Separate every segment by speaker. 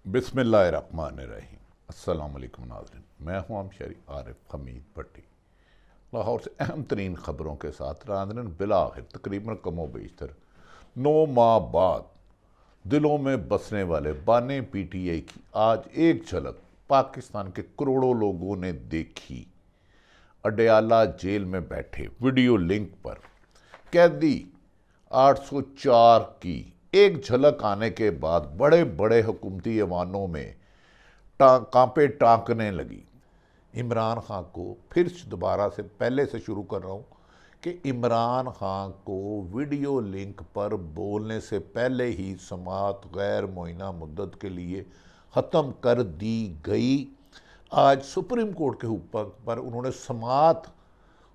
Speaker 1: बिस्मिल्लाहिर्रहमानिर्रहीम। अस्सलाम वालेकुम नाज़रीन, मैं हूं आमशरी आरिफ हमीद भट्टी। लाहौर से अहम तरीन ख़बरों के साथ नाज़रीन बिलाखिर तकरीबन कमो बेशतर 9 माह बाद दिलों में बसने वाले बाने PTI की आज एक झलक पाकिस्तान के करोड़ों लोगों ने देखी। अडयाला जेल में बैठे वीडियो लिंक पर कैदी 804 की एक झलक आने के बाद बड़े बड़े हुकूमती ऐवानों में कांपे टांकने लगी। इमरान खान को फिर दोबारा से पहले से शुरू कर रहा हूँ कि इमरान खान को वीडियो लिंक पर बोलने से पहले ही समाअत गैर मुअय्यना मुद्दत के लिए ख़त्म कर दी गई। आज सुप्रीम कोर्ट के ऊपर पर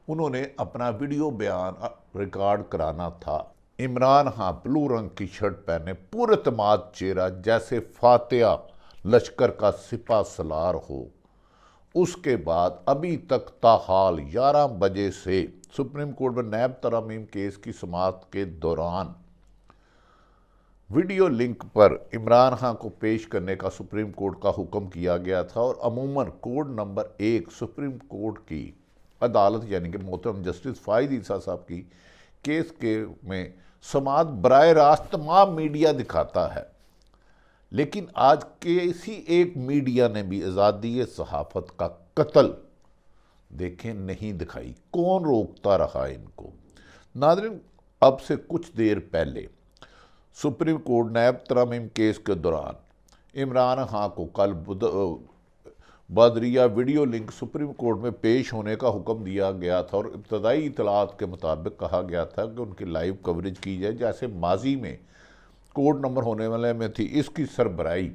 Speaker 1: उन्होंने अपना वीडियो बयान रिकॉर्ड कराना था। इमरान खान ब्लू रंग की शर्ट पहने पुरएतमाद चेहरा जैसे फातिहा लश्कर का सिपा सलार हो। उसके बाद अभी तक ताहाल 11 बजे से सुप्रीम कोर्ट में नैब तरमीम केस की समाअत के दौरान वीडियो लिंक पर इमरान खान को पेश करने का सुप्रीम कोर्ट का हुक्म किया गया था और अमूमन कोड नंबर 1 सुप्रीम कोर्ट की अदालत यानी कि मोहतरम जस्टिस फ़ाइज़ ईसा साहब की केस के में समाअत बराह रास्त तमाम मीडिया दिखाता है, लेकिन आज किसी एक मीडिया ने भी आज़ादी सहाफ़त का कत्ल देखें नहीं दिखाई। कौन रोकता रहा इनको? नाज़रीन, अब से कुछ देर पहले सुप्रीम कोर्ट नैब तरमीम केस के दौरान इमरान खान को कल बदरिया वीडियो लिंक सुप्रीम कोर्ट में पेश होने का हुक्म दिया गया था और इब्तदाई इतलात के मुताबिक कहा गया था कि उनकी लाइव कवरेज की जाए जैसे माजी में कोर्ट नंबर होने वाले में थी। इसकी सरबराही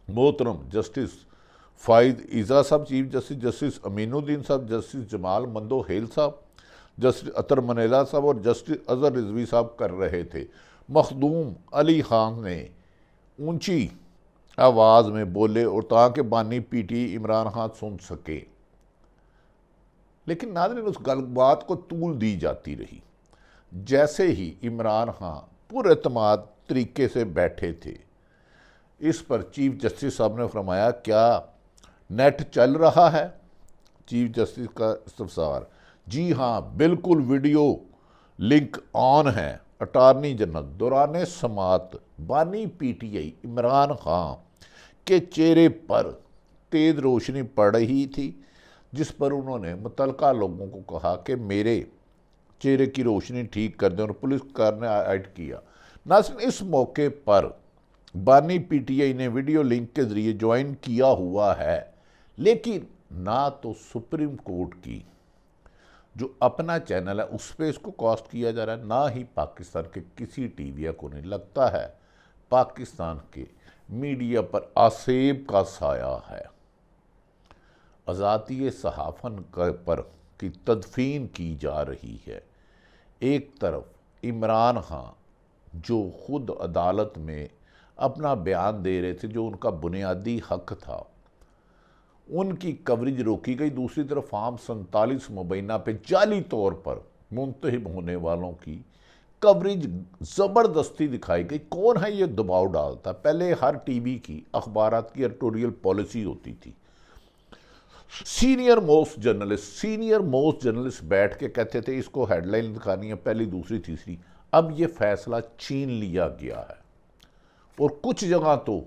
Speaker 1: मोहतरम जस्टिस फ़ाइज़ ईसा साहब, चीफ जस्टिस जस्टिस अमीनुद्दीन साहब, जस्टिस जमाल मंदोहेल साहब, जस्टिस अतर मनेला साहब और जस्टिस अजहर रिजवी साहब कर रहे थे। मखदूम अली खान ने ऊंची आवाज़ में बोले और ताकि बानी PTI इमरान खान सुन सके, लेकिन नाज़रीन उस बात को तूल दी जाती रही। जैसे ही इमरान खान पुरएतमाद तरीके से बैठे थे, इस पर चीफ जस्टिस साहब ने फरमाया, क्या नेट चल रहा है? चीफ जस्टिस का इस्तफसार, जी हाँ बिल्कुल वीडियो लिंक ऑन है। अटारनी जनरल दौरान समाअत बानी PTI इमरान खान के चेहरे पर तेज़ रोशनी पड़ रही थी, जिस पर उन्होंने मुतलका लोगों को कहा कि मेरे चेहरे की रोशनी ठीक कर दें और पुलिसकार ने ऐड किया। नाज़रीन, इस मौके पर बानी PTI ने वीडियो लिंक के ज़रिए ज्वाइन किया हुआ है, लेकिन ना तो सुप्रीम कोर्ट की जो अपना चैनल है उस पर इसको कॉस्ट किया जा रहा है, ना ही पाकिस्तान के किसी TV को नहीं लगता है पाकिस्तान के मीडिया पर आसेब का साया है। आज़ादी सहाफ़न पर की तदफीन की जा रही है। एक तरफ इमरान खान जो खुद अदालत में अपना बयान दे रहे थे, जो उनका बुनियादी हक था, उनकी कवरेज रोकी गई। दूसरी तरफ आम 47 मुबैना पे जाली तौर पर मुंतहिब होने वालों की कवरेज ज़बरदस्ती दिखाई गई। कौन है ये दबाव डालता? पहले हर TV की अखबारात की एडिटोरियल पॉलिसी होती थी। सीनियर मोस्ट जर्नलिस्ट बैठ के कहते थे इसको हेडलाइन दिखानी है, पहली, दूसरी, तीसरी। अब ये फैसला छीन लिया गया है और कुछ जगह तो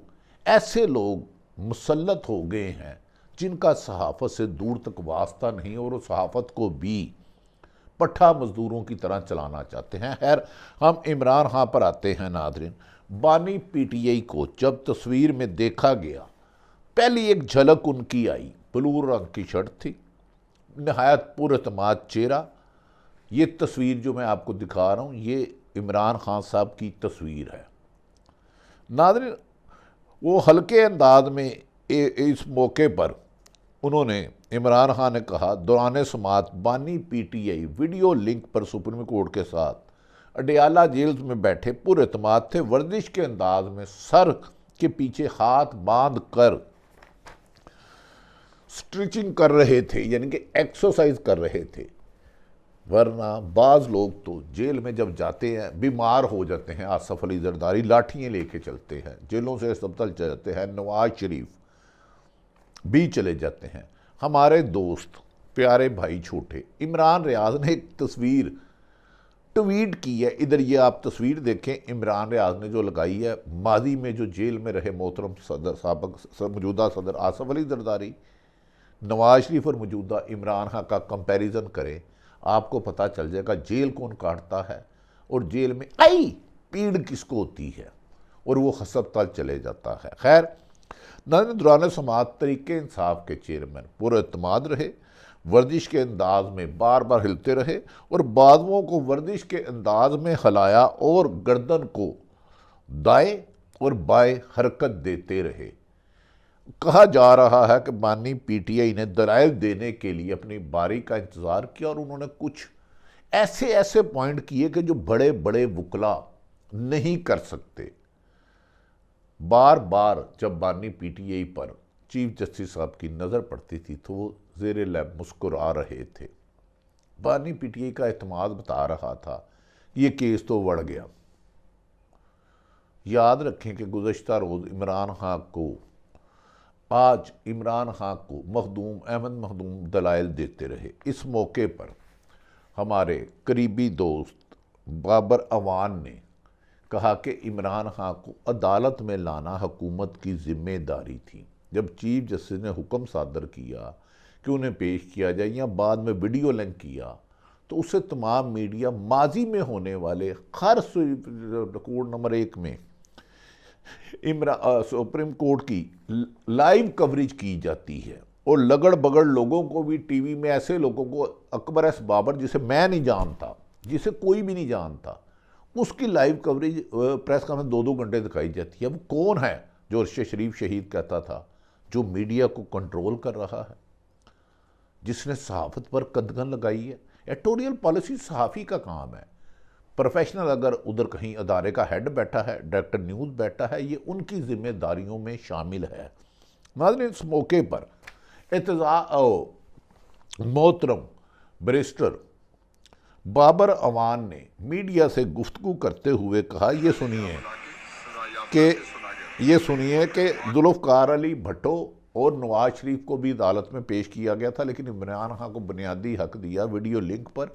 Speaker 1: ऐसे लोग मुसल्लत हो गए हैं जिनका सहाफ़त से दूर तक वास्ता नहीं और उस सहाफ़त को भी पट्ठा मजदूरों की तरह चलाना चाहते हैं। खैर, हम इमरान खान पर आते हैं। नाज़रीन, बानी PTI को जब तस्वीर में देखा गया, पहली एक झलक उनकी आई, ब्लू रंग की शर्ट थी, नहायत पुरएतमाद चेहरा। ये तस्वीर जो मैं आपको दिखा रहा हूँ, ये इमरान खान साहब की तस्वीर है। नाज़रीन, वो हल्के अंदाज में इस मौके पर उन्होंने इमरान खान ने कहा, दौरान समाअत बानी PTI वीडियो लिंक पर सुप्रीम कोर्ट के साथ अडयाला जेल में बैठे पुरएतमाद थे। वर्जिश के अंदाज में सर के पीछे हाथ बांध कर स्ट्रेचिंग कर रहे थे, यानी कि एक्सरसाइज कर रहे थे। वरना बाज़ लोग तो जेल में जब जाते हैं बीमार हो जाते हैं। आसफ अली जरदारी लाठियाँ लेके चलते हैं, जेलों से अस्पताल चले जाते हैं। नवाज शरीफ भी चले जाते हैं। हमारे दोस्त प्यारे भाई छोटे इमरान रियाज ने एक तस्वीर ट्वीट की है, इधर ये आप तस्वीर देखें, इमरान रियाज ने जो लगाई है, माजी में जो जेल में रहे मोहतरम सदर साबिक मौजूदा सदर आसफ अली जरदारी, नवाज शरीफ और मौजूदा इमरान खान का कंपैरिजन करें, आपको पता चल जाएगा जेल कौन काटता है और जेल में आई पीड़ किसको होती है, और वो हस्पताल चले जाता है। खैर, दौरान समात तरीके इंसाफ के चेयरमैन पुरएतमाद रहे, वर्जिश के अंदाज में बार बार हिलते रहे और बाजुओं को वर्जिश के अंदाज में हिलाया और गर्दन को दाएं और बाएं हरकत देते रहे। कहा जा रहा है कि बानी पीटीआई ने दलाइल देने के लिए अपनी बारी का इंतज़ार किया और उन्होंने कुछ ऐसे ऐसे पॉइंट किए कि जो बड़े बड़े वकला नहीं कर सकते। बार बार जब बानी पीटीआई पर चीफ जस्टिस साहब की नज़र पड़ती थी तो वो ज़ेरे लैब मुस्कुरा रहे थे। बानी पीटीआई का एतमाद बता रहा था ये केस तो बढ़ गया। याद रखें कि गुज़श्ता रोज़ इमरान खान को मखदूम अहमद मखदूम दलाइल देते रहे। इस मौके पर हमारे करीबी दोस्त बाबर अवान ने कहा कि इमरान खान को अदालत में लाना हुकूमत की जिम्मेदारी थी। जब चीफ जस्टिस ने हुक्म सादर किया कि उन्हें पेश किया जाए या बाद में वीडियो लिंक किया, तो उससे तमाम मीडिया माजी में होने वाले हर कोर्ट नंबर 1 में सुप्रीम कोर्ट की लाइव कवरेज की जाती है और लगड़ बगड़ लोगों को भी टीवी में, ऐसे लोगों को, अकबर एस बाबर जिसे मैं नहीं जानता, जिसे कोई भी नहीं जानता, उसकी लाइव कवरेज प्रेस कॉन्फ्रेंस 2-2 घंटे दिखाई जाती है। वो कौन है जो अरशद शरीफ शहीद कहता था, जो मीडिया को कंट्रोल कर रहा है, जिसने सहाफ़त पर कदगन लगाई है। एडिटोरियल पॉलिसी सहाफ़ी का काम है। प्रोफेशनल अगर उधर कहीं अदारे का हेड बैठा है, डायरेक्टर न्यूज़ बैठा है, ये उनकी जिम्मेदारियों में शामिल है। नाज़रीन, इस मौके पर मोहतरम बैरिस्टर बाबर अवान ने मीडिया से गुफ्तगू करते हुए कहा, ये सुनिए कि जुल्फ़िकार अली भट्टो और नवाज शरीफ को भी अदालत में पेश किया गया था, लेकिन इमरान खान को बुनियादी हक दिया वीडियो लिंक पर।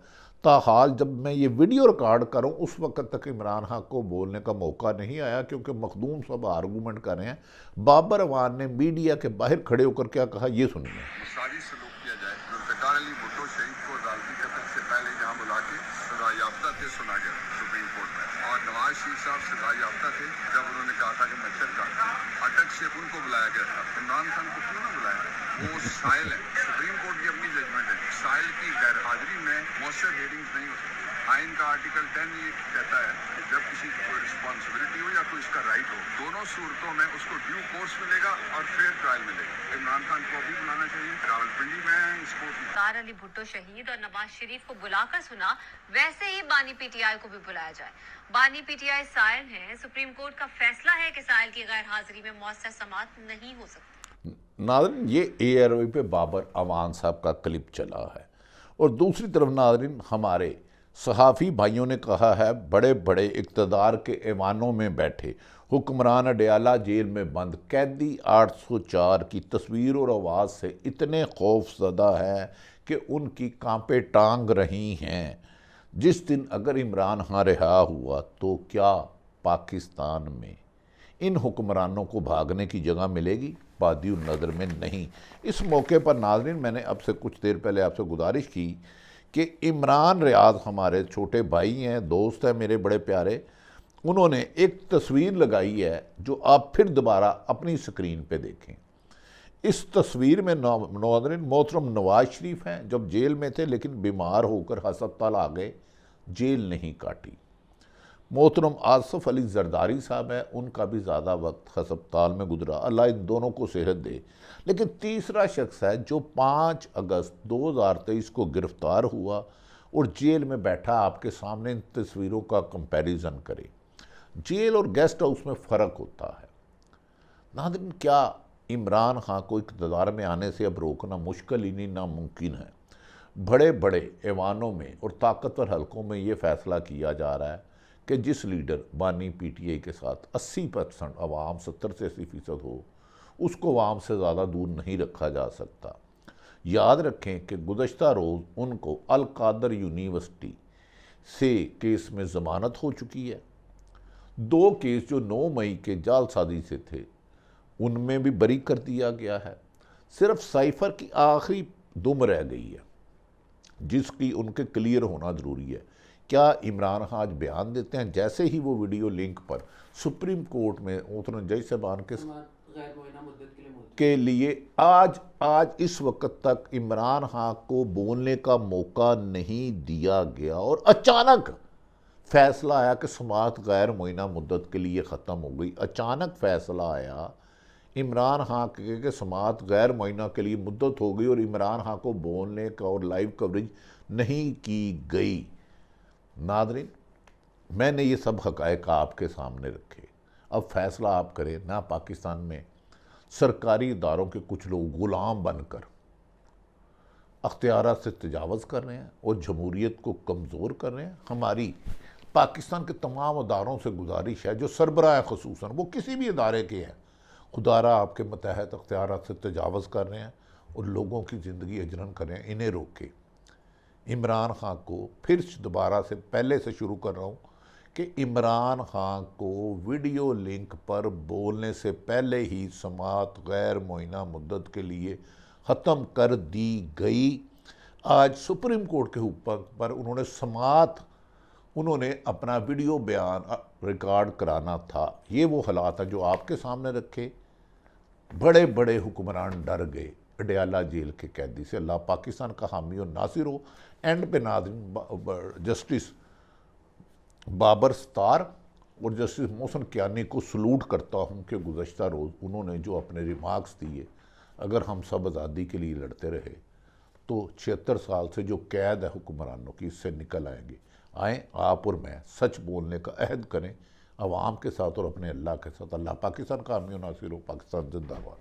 Speaker 1: ताहाल जब मैं ये वीडियो रिकॉर्ड करूँ उस वक्त तक इमरान खान को बोलने का मौका नहीं आया, क्योंकि मखदूम सब आर्गूमेंट कर रहे हैं। बाबर अवान ने मीडिया के बाहर खड़े होकर क्या कहा, ये सुनिए।
Speaker 2: जुल्फ़िकार अली भुट्टो शहीद को अदालती कत्ल से पहले यहाँ बुला के सजायाफ्ता थे सुना गया सुप्रीम कोर्ट में, और नवाज शरीफ साहब सजायाफ्ता थे जब उन्होंने कहा था कि मच्छर काटते हैं। अटक से उनको बुलाया गया था, इमरान खान को क्यों ना बुलाया? वो साइल है, सुप्रीम कोर्ट की अपनी जजमेंट है, साइल की गैर हाजिरी में मौसर हेयरिंग्स नहीं हो सकती। आइन का आर्टिकल 10 ये कहता है कि जब किसी की कोई रिस्पॉन्सिबिलिटी हो या कोई इसका राइट हो, दोनों सूरतों में उसको ड्यू कोर्स मिलेगा और फेयर ट्रायल मिलेगा। इमरान खान को अभी बुलाना चाहिए। रावलपिंडी में
Speaker 3: जुल्फ़िकार अली भुट्टो शहीद और नवाज शरीफ को बुलाकर सुना, वैसे ही बानी पीटीआई को भी बुलाया जाए। बानी पीटीआई साइल है, सुप्रीम कोर्ट का फैसला है कि साइल की गैर हाजिरी में मौसर समात नहीं हो सकती।
Speaker 1: नाज़रीन, ये ARV पे बाबर अवान साहब का क्लिप चला है। और दूसरी तरफ नाज़रीन, हमारे सहाफ़ी भाइयों ने कहा है, बड़े बड़े इक़्तिदार के ऐवानों में बैठे हुक्मरान अडयाला जेल में बंद कैदी 804 की तस्वीर और आवाज़ से इतने खौफज़दा है कि उनकी कांपे टांग रही हैं। जिस दिन अगर इमरान खान रिहा हुआ तो क्या पाकिस्तान में इन हुक्मरानों को भागने की जगह मिलेगी? बादियो नज़र में नहीं। इस मौके पर नाज़रीन, मैंने अब से कुछ देर पहले आपसे गुजारिश की कि इमरान रियाज हमारे छोटे भाई हैं, दोस्त हैं, मेरे बड़े प्यारे। उन्होंने एक तस्वीर लगाई है जो आप फिर दोबारा अपनी स्क्रीन पे देखें। इस तस्वीर में नाज़रीन मोहतरम नवाज शरीफ हैं, जब जेल में थे लेकिन बीमार होकर हस्पताल आ गए, जेल नहीं काटी। मोहतरम आसफ अली जरदारी साहब हैं, उनका भी ज़्यादा वक्त हस्पताल में गुजरा, अल्लाह इन दोनों को सेहत दे। लेकिन तीसरा शख्स है जो 5 अगस्त 2023 को गिरफ़्तार हुआ और जेल में बैठा आपके सामने इन तस्वीरों का कंपैरिजन करे। जेल और गेस्ट हाउस में फ़र्क होता है। नाज़रीन, क्या इमरान खान को इक़्तिदार में आने से अब रोकना मुश्किल ही नहीं, नामुमकिन है। बड़े बड़े ऐवानों में और ताकतवर हलकों में ये फैसला किया जा रहा है कि जिस लीडर बानी पीटीआई के साथ 80% अवाम 70 से 80% हो, उसको अवाम से ज़्यादा दूर नहीं रखा जा सकता। याद रखें कि गुज़श्ता रोज़ उनको अल कादर यूनिवर्सिटी से केस में ज़मानत हो चुकी है। 2 केस जो 9 मई के जालसाजी से थे उनमें भी बरी कर दिया गया है। सिर्फ साइफर की आखिरी दुम रह गई है जिसकी उनके क्लियर होना ज़रूरी है। क्या इमरान खान आज बयान देते हैं? जैसे ही वो वीडियो लिंक पर सुप्रीम कोर्ट में उन्होंने जज साहबान के लिए आज इस वक्त तक इमरान खान को बोलने का मौका नहीं दिया गया और अचानक फैसला आया कि समाअत गैर मुअय्यना मुद्दत के लिए ख़त्म हो गई। अचानक फैसला आया इमरान खान के समाअत गैर मुअय्यना के लिए मुद्दत हो गई और इमरान खान को बोलने का और लाइव कवरेज नहीं की गई। नादरीन, मैंने ये सब हक़ाइक़ आपके सामने रखे। अब फैसला आप करें ना। पाकिस्तान में सरकारी इदारों के कुछ लोग ग़ुलाम बनकर अख्तियारात से तजावज़ कर रहे हैं और जमहूरियत को कमज़ोर कर रहे हैं। हमारी पाकिस्तान के तमाम इदारों से गुजारिश है जो सरबराह ख़ुसूसन वो किसी भी इदारे के हैं, खुदारा आपके मतहत अख्तियारात से तजावज़ कर रहे हैं और लोगों की ज़िंदगी अजरन कर रहे हैं, इन्हें रोके। इमरान खान को फिर दोबारा से पहले से शुरू कर रहा हूँ कि इमरान खान को वीडियो लिंक पर बोलने से पहले ही समाअत गैर मुअय्यना मुद्दत के लिए ख़त्म कर दी गई। आज सुप्रीम कोर्ट के ऊपर पर उन्होंने अपना वीडियो बयान रिकॉर्ड कराना था। ये वो हालात हैं जो आपके सामने रखे। बड़े बड़े हुक्मरान डर गए अडयाला जेल के कैदी से। अल्लाह पाकिस्तान का हामी और नासिर हो। एंड पे नाज़रीन, जस्टिस बाबर सत्तार और जस्टिस मोहसिन कियानी को सलूट करता हूँ कि गुज़श्ता रोज़ उन्होंने जो अपने रिमार्क्स दिए, अगर हम सब आज़ादी के लिए लड़ते रहे तो 76 साल से जो कैद है हुक्मरानों की, इससे निकल आएंगे। आएँ आप और मैं सच बोलने का अहद करें अवाम के साथ और अपने अल्लाह के साथ। अल्लाह पाकिस्तान का हामी और नासिर हो। पाकिस्तान जिंदाबाद।